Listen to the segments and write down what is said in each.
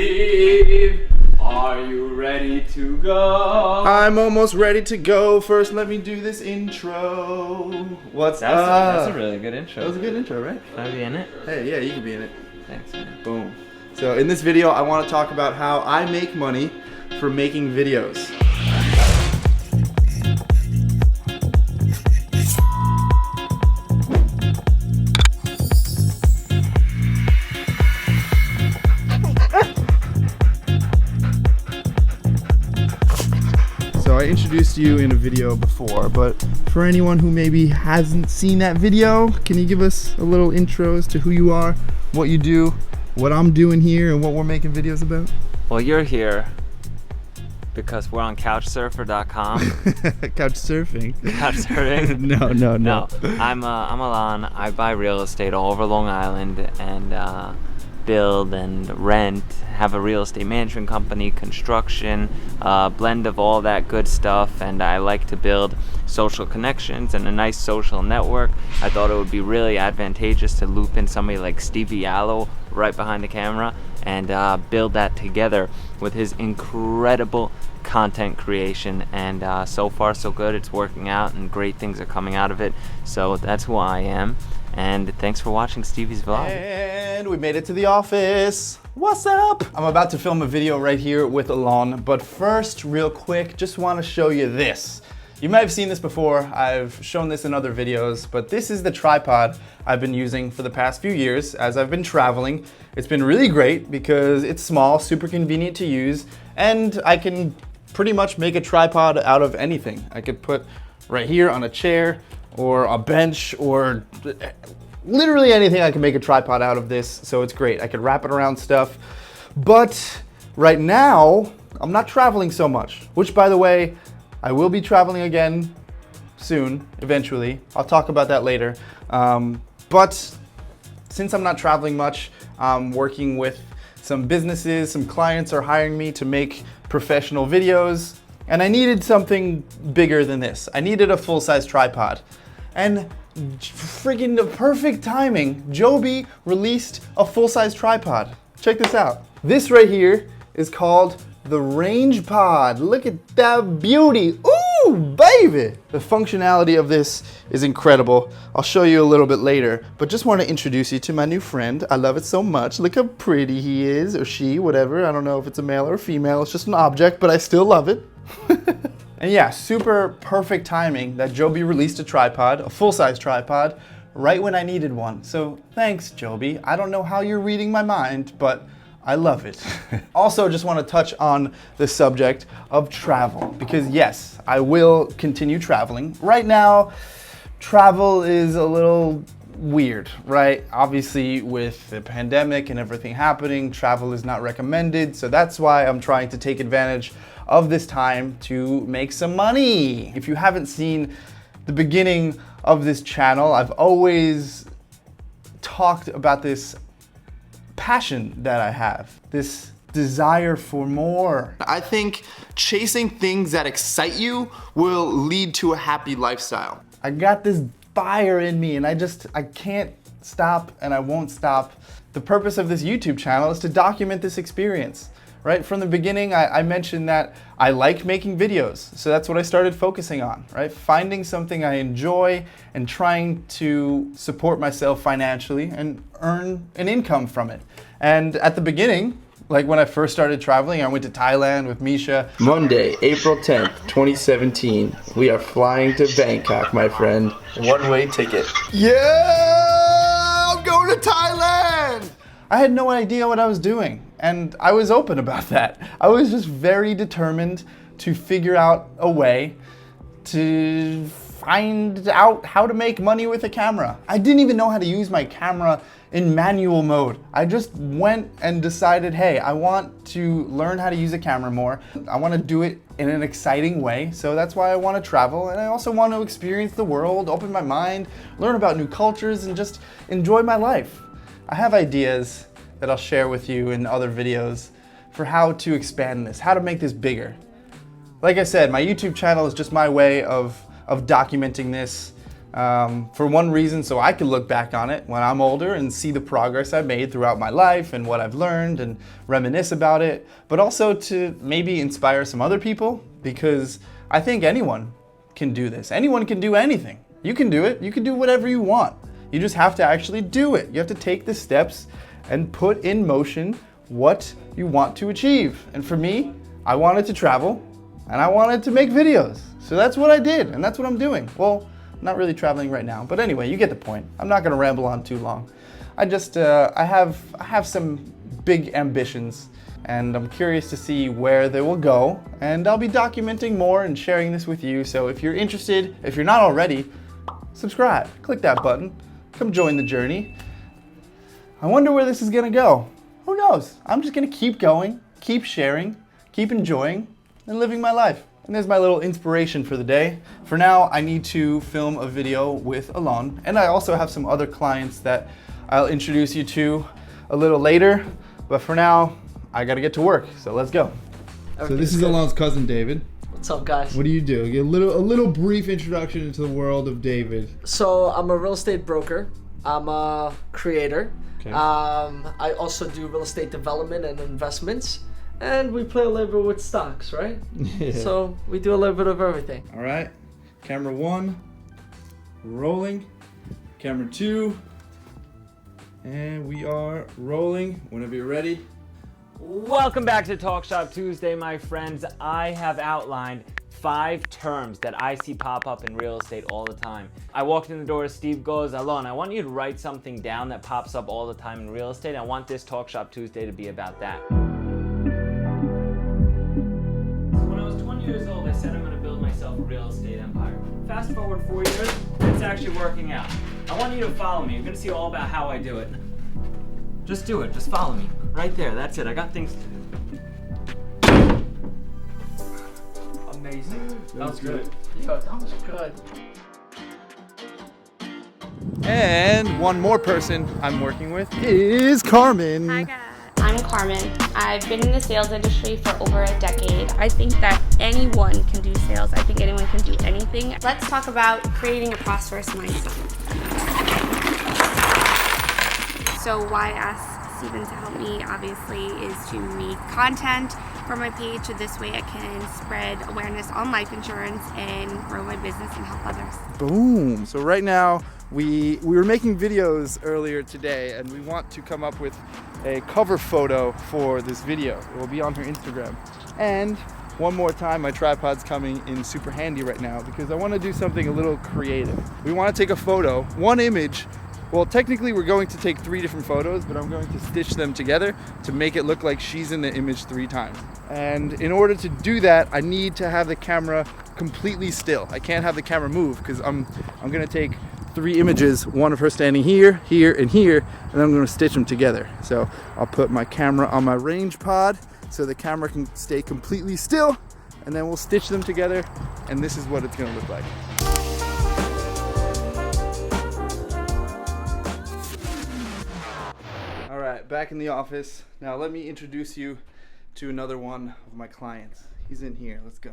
Steve, are you ready to go? I'm almost ready to go. First, let me do this intro. What's up? That's a really good intro. That was a good intro, right? Can I be in it? Hey, yeah, you can be in it. Thanks, man. Boom. So in this video, I want to talk about how I make money for making videos. So I introduced you in a video before, but for anyone who maybe hasn't seen that video, can you give us a little intro as to who you are, what you do, what I'm doing here, and what we're making videos about? Well, you're here because we're on couchsurfer.com. Couch surfing. Couch surfing? No. I'm Alon. I buy real estate all over Long Island and build and rent, have a real estate management company, construction, blend of all that good stuff, and I like to build social connections and a nice social network. I thought it would be really advantageous to loop in somebody like Stevie Allo right behind the camera and build that together with his incredible content creation, and so far so good. It's working out and great things are coming out of it, so that's who I am. And thanks for watching Stevie's vlog. And we made it to the office. What's up? I'm about to film a video right here with Alon, but first, real quick, just want to show you this. You might have seen this before. I've shown this in other videos, but this is the tripod I've been using for the past few years as I've been traveling. It's been really great because it's small, super convenient to use, and I can pretty much make a tripod out of anything. I could put right here on a chair, or a bench, or literally anything. I can make a tripod out of this, so it's great. I could wrap it around stuff. But right now, I'm not traveling so much, which, by the way, I will be traveling again soon, eventually. I'll talk about that later. But since I'm not traveling much, I'm working with some businesses, some clients are hiring me to make professional videos, and I needed something bigger than this. I needed a full-size tripod. And friggin' the perfect timing, Joby released a full-size tripod. Check this out. This right here is called the Range Pod. Look at that beauty. Ooh, baby. The functionality of this is incredible. I'll show you a little bit later, but just want to introduce you to my new friend. I love it so much. Look how pretty he is, or she, whatever. I don't know if it's a male or a female. It's just an object, but I still love it. And yeah, super perfect timing that Joby released a tripod, a full-size tripod, right when I needed one. So thanks, Joby. I don't know how you're reading my mind, but I love it. Also, just want to touch on the subject of travel, because yes, I will continue traveling. Right now, travel is a little weird, right? Obviously, with the pandemic and everything happening, travel is not recommended. So that's why I'm trying to take advantage of this time to make some money. If you haven't seen the beginning of this channel, I've always talked about this passion that I have, this desire for more. I think chasing things that excite you will lead to a happy lifestyle. I got this fire in me and I can't stop and I won't stop. The purpose of this YouTube channel is to document this experience. Right from the beginning, I mentioned that I like making videos, so that's what I started focusing on, right? Finding something I enjoy and trying to support myself financially and earn an income from it. And at the beginning, like when I first started traveling, I went to Thailand with Misha. Monday, April 10th, 2017. We are flying to Bangkok, my friend. One-way ticket. Yeah, I'm going to Thailand! I had no idea what I was doing, and I was open about that. I was just very determined to figure out a way to find out how to make money with a camera. I didn't even know how to use my camera in manual mode. I just went and decided, hey, I want to learn how to use a camera more. I want to do it in an exciting way, so that's why I want to travel, and I also want to experience the world, open my mind, learn about new cultures, and just enjoy my life. I have ideas that I'll share with you in other videos for how to expand this, how to make this bigger. Like I said, my YouTube channel is just my way of documenting this, For one reason, so I can look back on it when I'm older and see the progress I've made throughout my life and what I've learned and reminisce about it, but also to maybe inspire some other people, because I think anyone can do this. Anyone can do anything. You can do it. You can do whatever you want. You just have to actually do it. You have to take the steps and put in motion what you want to achieve. And for me, I wanted to travel and I wanted to make videos. So that's what I did, and that's what I'm doing. Well, I'm not really traveling right now, but anyway, you get the point. I'm not gonna ramble on too long. I just, I have some big ambitions, and I'm curious to see where they will go, and I'll be documenting more and sharing this with you. So if you're interested, if you're not already, subscribe, click that button, come join the journey. I wonder where this is gonna go. Who knows? I'm just gonna keep going, keep sharing, keep enjoying, and living my life. And there's my little inspiration for the day. For now, I need to film a video with Alon, and I also have some other clients that I'll introduce you to a little later. But for now, I gotta get to work, so let's go. So this is Alon's cousin, David. What's up, guys? What do you do? Get a little brief introduction into the world of David. So I'm a real estate broker. I'm a creator. Okay. I also do real estate development and investments. And we play a little bit with stocks, right? Yeah. So we do a little bit of everything. All right, camera 1, rolling, camera 2, and we are rolling. Whenever you're ready. Welcome back to Talk Shop Tuesday, my friends. I have outlined 5 terms that I see pop up in real estate all the time. I walked in the door, Steve goes, Alon, I want you to write something down that pops up all the time in real estate. I want this Talk Shop Tuesday to be about that. When I was 20 years old, I said I'm going to build myself a real estate empire. Fast forward 4 years, it's actually working out. I want you to follow me. You're going to see all about how I do it. Just do it. Just follow me. Right there. That's it. I got things to do. Amazing. That was good. Yo, that was good. And one more person I'm working with is Carmen. Hi guys. I'm Carmen. I've been in the sales industry for over a decade. I think that anyone can do sales. I think anyone can do anything. Let's talk about creating a prosperous mindset. So why I asked Steven to help me, obviously, is to make content for my page, so this way I can spread awareness on life insurance and grow my business and help others. Boom. So right now, we were making videos earlier today, and we want to come up with a cover photo for this video. It will be on her Instagram. And one more time, my tripod's coming in super handy right now because I want to do something a little creative. We want to take a photo, one image. Well, technically we're going to take 3 different photos, but I'm going to stitch them together to make it look like she's in the image 3 times. And in order to do that, I need to have the camera completely still. I can't have the camera move because I'm gonna take 3 images, one of her standing here, here, and here, and I'm gonna stitch them together. So I'll put my camera on my range pod so the camera can stay completely still, and then we'll stitch them together, and this is what it's gonna look like. All right, back in the office. Now let me introduce you to another one of my clients. He's in here, let's go.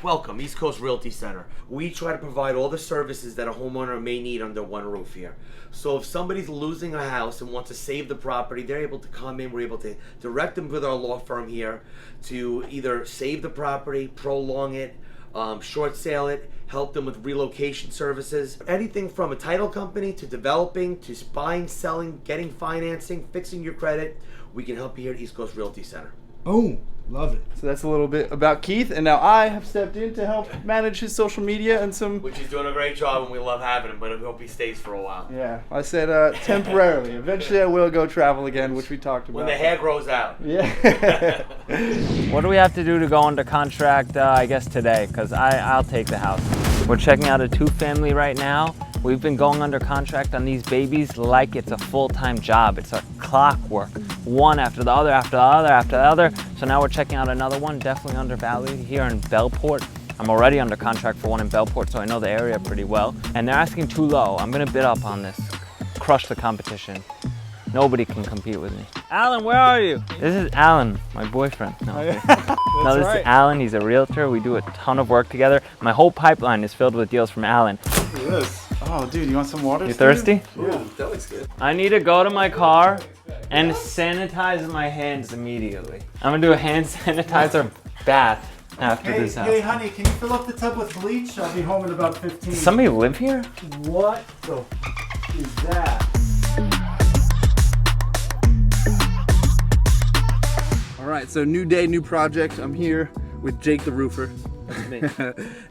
Welcome, East Coast Realty Center. We try to provide all the services that a homeowner may need under one roof here. So if somebody's losing a house and wants to save the property, they're able to come in. We're able to direct them with our law firm here to either save the property, prolong it, short sale it, help them with relocation services. Anything from a title company to developing to buying, selling, getting financing, fixing your credit, we can help you here at East Coast Realty Center. Oh, love it. So that's a little bit about Keith, and now I have stepped in to help manage his social media and some... Which he's doing a great job, and we love having him, but I hope he stays for a while. Yeah, I said temporarily. Eventually I will go travel again, which we talked about. When the hair grows out. Yeah. What do we have to do to go under contract, I guess today? Because I'll take the house. We're checking out a 2-family right now. We've been going under contract on these babies like it's a full-time job. It's a clockwork. One after the other, after the other, after the other. So now we're checking out another one, definitely undervalued here in Bellport. I'm already under contract for one in Bellport, so I know the area pretty well. And they're asking too low. I'm gonna bid up on this, crush the competition. Nobody can compete with me. Alan, where are you? This is Alan, my boyfriend. No, no, this is Alan. He's a realtor. We do a ton of work together. My whole pipeline is filled with deals from Alan. Look at this. Oh, Oh, dude, you want some water? You Steve? thirsty? Yeah. That looks good. I need to go to my car and sanitize my hands immediately. I'm gonna do a hand sanitizer bath after this house. Hey, honey, can you fill up the tub with bleach? I'll be home in about 15. Does somebody live here? What the is that? All right, so new day, new project. I'm here with Jake the roofer.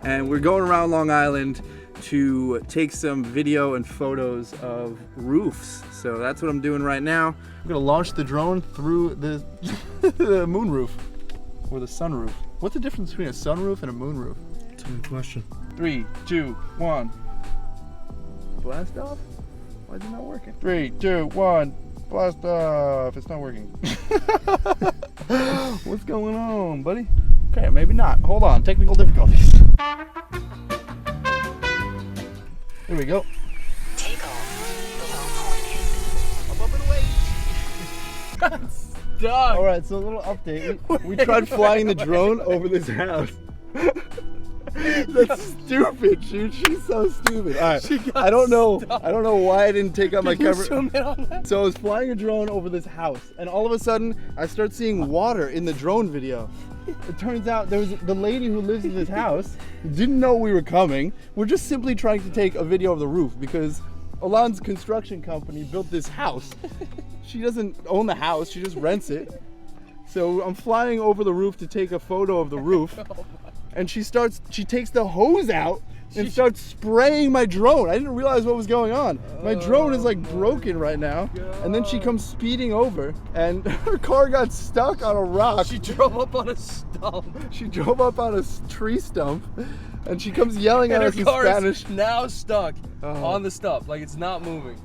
And we're going around Long Island to take some video and photos of roofs. So that's what I'm doing right now. I'm gonna launch the drone through the, the moon roof or the sunroof. What's the difference between a sunroof and a moon roof? That's a good question. 3, 2, 1. Blast off? Why is it not working? 3, 2, 1. Blast off. It's not working. What's going on, buddy? Okay, maybe not. Hold on. Technical difficulties. Here we go. Take off below point. I'm up and away. Dog. All right, so a little update. We tried flying the drone over this house. That's stupid, shoot. She's so stupid. All right, I don't know why I didn't take out my camera. So I was flying a drone over this house, and all of a sudden I start seeing water in the drone video. It turns out there was the lady who lives in this house didn't know we were coming. We're just simply trying to take a video of the roof because Alon's construction company built this house. She doesn't own the house, she just rents it. So I'm flying over the roof to take a photo of the roof. And she takes the hose out and starts spraying my drone. I didn't realize what was going on. My drone is like broken right now. And then she comes speeding over and her car got stuck on a rock. She drove up on a stump. She drove up on a tree stump and she comes yelling at us in car Spanish. is now stuck on the stump, like it's not moving.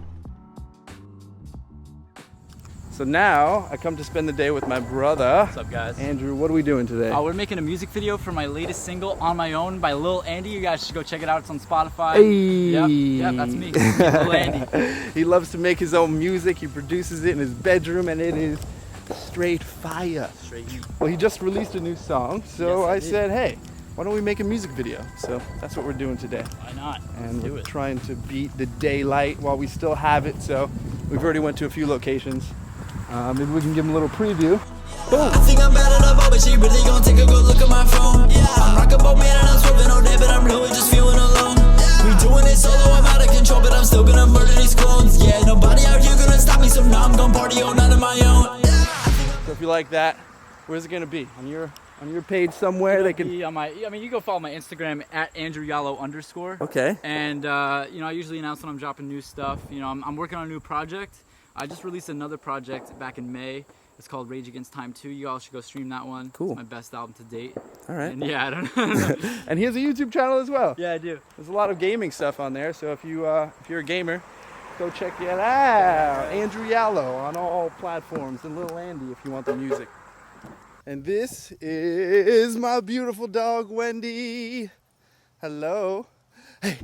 So now I come to spend the day with my brother. What's up, guys? Andrew, what are we doing today? We're making a music video for my latest single, On My Own, by Lil Andy. You guys should go check it out. It's on Spotify. Hey. Yep, that's me, Lil Andy. He loves to make his own music. He produces it in his bedroom, and it is straight fire. Straight heat. Well, he just released a new song, so Yes, I I did. said, hey, why don't we make a music video? So that's what we're doing today. Why not? And Let's do we're it. trying to beat the daylight while we still have it. So we've already went to a few locations. Maybe we can give him a little preview. Boom. I think I'm bad enough, but she really gon' take a good look at my phone. Yeah, I'm rockin' boat man and I'm swerving all day, but I'm really just feeling alone. We doing it solo, I'm out of control, but I'm still gonna murder these clones. Yeah, nobody out here gonna stop me, so now I'm gon' party all night on my own. So if you like that, where's it gonna be? On your page somewhere? They can. Be on my, I mean, you go follow my Instagram at @AndrewYallow_. Okay. And you know, I usually announce when I'm dropping new stuff. You know, I'm working on a new project. I just released another project back in May. It's called Rage Against Time 2. You all should go stream that one. Cool. It's my best album to date. All right. And yeah, I don't know. And he has a YouTube channel as well. Yeah, I do. There's a lot of gaming stuff on there, so if you're a gamer, go check it out. Andrew Yallow on all platforms, and Lil Andy if you want the music. And this is my beautiful dog, Wendy. Hello. Hey,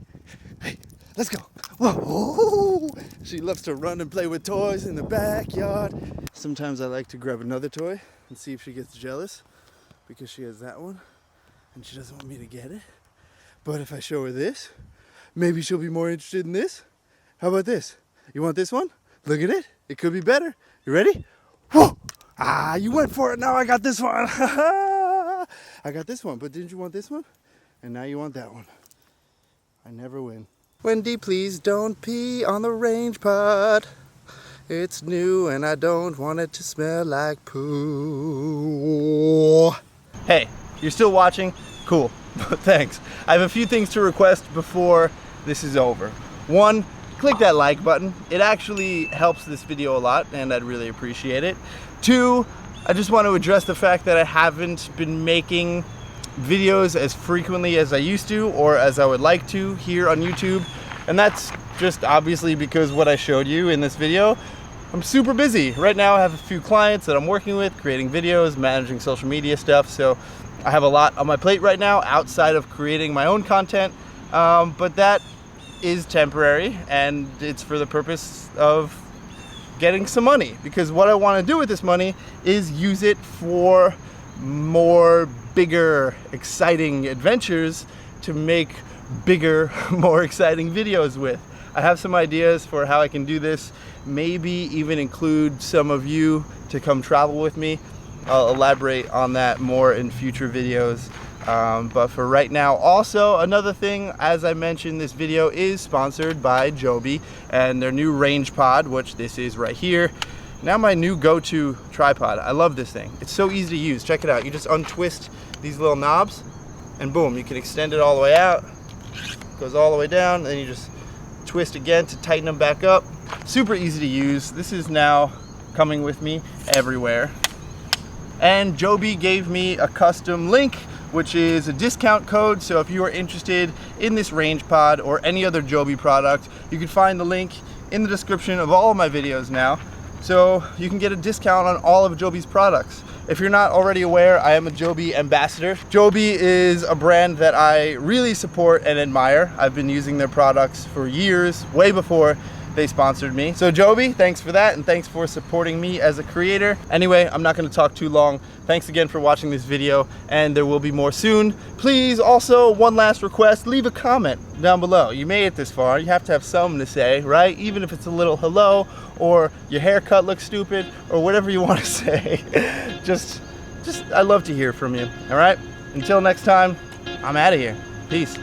let's go. Whoa. She loves to run and play with toys in the backyard. Sometimes I like to grab another toy and see if she gets jealous because she has that one and she doesn't want me to get it. But if I show her this, maybe she'll be more interested in this. How about this? You want this one? Look at it. It could be better. You ready? Whoa! Ah, you went for it. Now I got this one. I got this one, but didn't you want this one? And now you want that one. I never win. Wendy, please don't pee on the range pot. It's new and I don't want it to smell like poo. Hey, you're still watching? Cool. Thanks. I have a few things to request before this is over. One, click that like button. It actually helps this video a lot and I'd really appreciate it. Two, I just want to address the fact that I haven't been making videos as frequently as I used to or as I would like to here on YouTube, and that's just obviously because what I showed you in this video. I'm super busy. Right now I have a few clients that I'm working with, creating videos, managing social media stuff, so I have a lot on my plate right now outside of creating my own content, but that is temporary and it's for the purpose of getting some money, because what I want to do with this money is use it for more bigger, exciting adventures to make bigger, more exciting videos with. I have some ideas for how I can do this, maybe even include some of you to come travel with me. I'll elaborate on that more in future videos. But for right now, also another thing, as I mentioned, this video is sponsored by Joby and their new range pod, which this is right here. Now my new go-to tripod. I love this thing. It's so easy to use. Check it out. You just untwist these little knobs and boom, you can extend it all the way out. Goes all the way down, and then you just twist again to tighten them back up. Super easy to use. This is now coming with me everywhere. And Joby gave me a custom link, which is a discount code. So if you are interested in this range pod or any other Joby product, you can find the link in the description of all of my videos now. So you can get a discount on all of Joby's products. If you're not already aware, I am a Joby ambassador. Joby is a brand that I really support and admire. I've been using their products for years, way before they sponsored me. So Joby, thanks for that, and thanks for supporting me as a creator. Anyway, I'm not gonna talk too long. Thanks again for watching this video, and there will be more soon. Please, also, one last request, leave a comment down below. You made it this far, you have to have something to say, right? Even if it's a little hello, or your haircut looks stupid, or whatever you want to say. just I'd love to hear from you, all right? Until next time, I'm out of here. Peace.